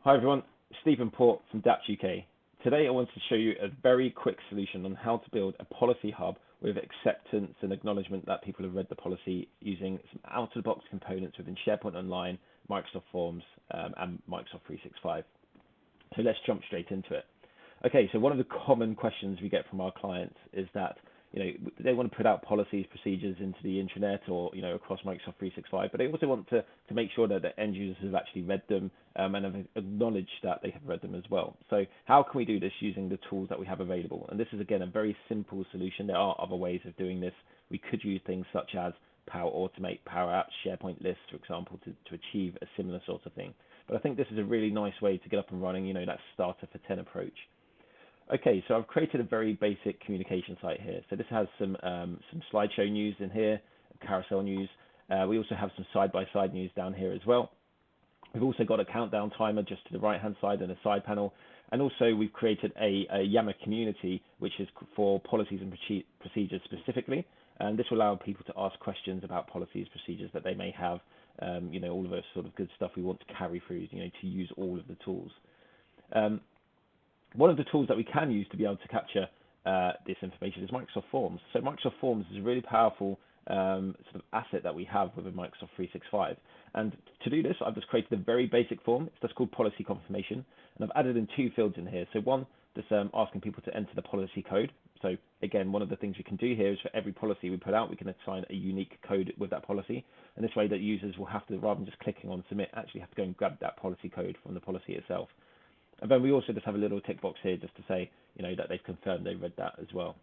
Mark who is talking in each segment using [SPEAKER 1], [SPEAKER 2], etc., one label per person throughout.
[SPEAKER 1] Hi everyone, Stephen Port from DAPS UK. Today I want to show you a very quick solution on how to build a policy hub with acceptance and acknowledgement that people have read the policy using some out-of-the-box components within SharePoint Online, Microsoft Forms, and Microsoft 365. So let's jump straight into it. Okay, so one of the common questions we get from our clients is that they want to put out policies, procedures into the intranet or across Microsoft 365, but they also want to make sure that the end users have actually read them and have acknowledged that they have read them as well. So how can we do this using the tools that we have available? And this is again a very simple solution. There are other ways of doing this. We could use things such as Power Automate, Power Apps, SharePoint lists, for example, to achieve a similar sort of thing. But I think this is a really nice way to get up and running, that starter for 10 approach. Okay, so I've created a very basic communication site here. So this has some slideshow news in here, carousel news. We also have some side-by-side news down here as well. We've also got a countdown timer just to the right-hand side and a side panel. And also we've created a Yammer community, which is for policies and procedures specifically. And this will allow people to ask questions about policies, procedures that they may have, all of those sort of good stuff we want to carry through, to use all of the tools. One of the tools that we can use to be able to capture this information is Microsoft Forms. So Microsoft Forms is a really powerful sort of asset that we have within Microsoft 365. And to do this, I've just created a very basic form. It's just called policy confirmation. And I've added in two fields in here. So one, just asking people to enter the policy code. So again, one of the things we can do here is for every policy we put out, we can assign a unique code with that policy. And this way that users will have to, rather than just clicking on submit, actually have to go and grab that policy code from the policy itself. And then we also just have a little tick box here just to say, that they've confirmed they've read that as well.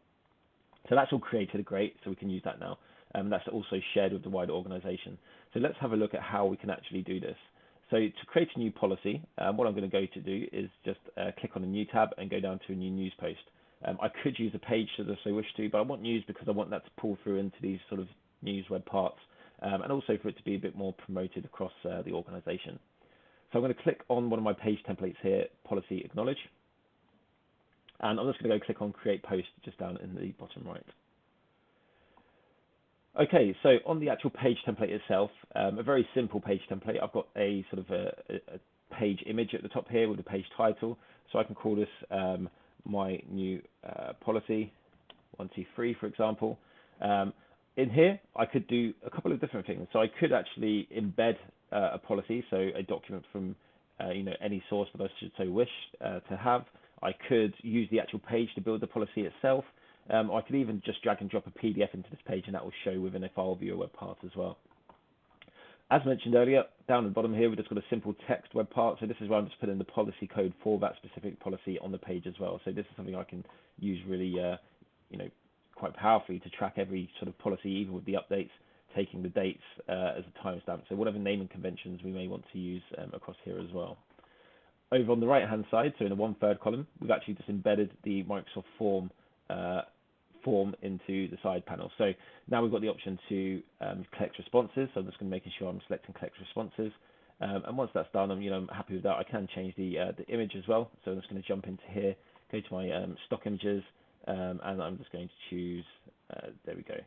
[SPEAKER 1] So that's all created great, so we can use that now. That's also shared with the wider organization. So let's have a look at how we can actually do this. So to create a new policy, what I'm going to go to do is just click on a new tab and go down to a new news post. I could use a page should I so wish to, but I want news because I want that to pull through into these sort of news web parts, and also for it to be a bit more promoted across the organization. So I'm going to click on one of my page templates here, Policy Acknowledge. And I'm just going to go click on Create Post just down in the bottom right. Okay, so on the actual page template itself, a very simple page template. I've got a sort of a page image at the top here with a page title. So I can call this my new policy 123, for example. In here, I could do a couple of different things. So I could actually embed a policy, so a document from any source that I should so wish to have. I could use the actual page to build the policy itself. I could even just drag and drop a PDF into this page, and that will show within a file viewer web part as well. As mentioned earlier, down at the bottom here, we've just got a simple text web part. So this is where I'm just putting the policy code for that specific policy on the page as well. So this is something I can use really, quite powerfully to track every sort of policy, even with the updates, taking the dates as a timestamp. So whatever naming conventions we may want to use across here as well. Over on the right-hand side, so in the 1/3 column, we've actually just embedded the Microsoft form into the side panel. So now we've got the option to collect responses. So I'm just going to making sure I'm selecting collect responses. And once that's done, I'm happy with that. I can change the image as well. So I'm just going to jump into here, go to my stock images, and I'm just going to choose. There we go.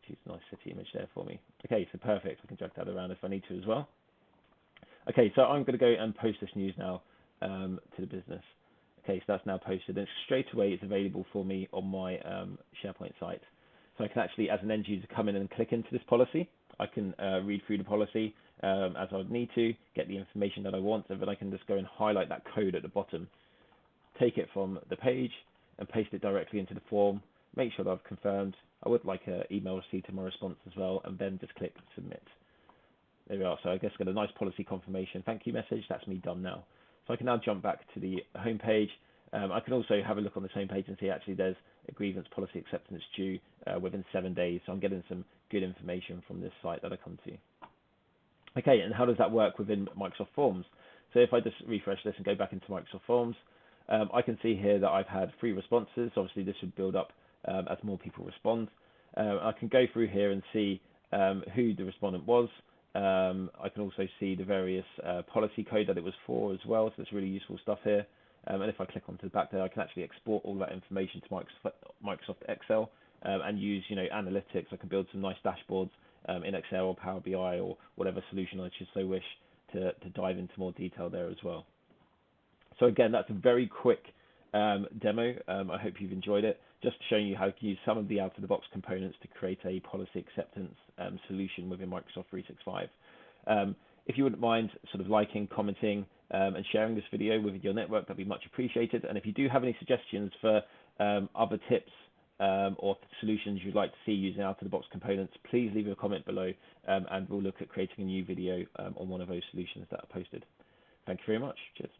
[SPEAKER 1] Choose a nice city image there for me. Okay, so perfect. I can drag that around if I need to as well. Okay, so I'm going to go and post this news now to the business. Okay, so that's now posted, and straight away it's available for me on my SharePoint site. So I can actually, as an end user, come in and click into this policy. I can read through the policy as I would need to, get the information that I want, and then I can just go and highlight that code at the bottom, take it from the page and paste it directly into the form, make sure that I've confirmed. I would like an email receipt to my response as well, and then just click submit. There we are. So I guess got a nice policy confirmation thank you message. That's me done now. So I can now jump back to the home page. I can also have a look on the same page and see actually there's a grievance policy acceptance due within 7 days. So I'm getting some good information from this site that I come to. Okay, and how does that work within Microsoft Forms? So if I just refresh this and go back into Microsoft Forms, I can see here that I've had 3 responses. Obviously, this would build up as more people respond. I can go through here and see who the respondent was. I can also see the various policy code that it was for as well, so it's really useful stuff here. And if I click onto the back there, I can actually export all that information to Microsoft Excel and use analytics. I can build some nice dashboards in Excel or Power BI or whatever solution I should so wish to dive into more detail there as well. So again, that's a very quick demo. I hope you've enjoyed it. Just showing you how to use some of the out-of-the-box components to create a policy acceptance solution within Microsoft 365. If you wouldn't mind sort of liking, commenting, and sharing this video with your network, that'd be much appreciated. And if you do have any suggestions for other tips or solutions you'd like to see using out-of-the-box components, please leave a comment below, and we'll look at creating a new video on one of those solutions that are posted. Thank you very much. Cheers.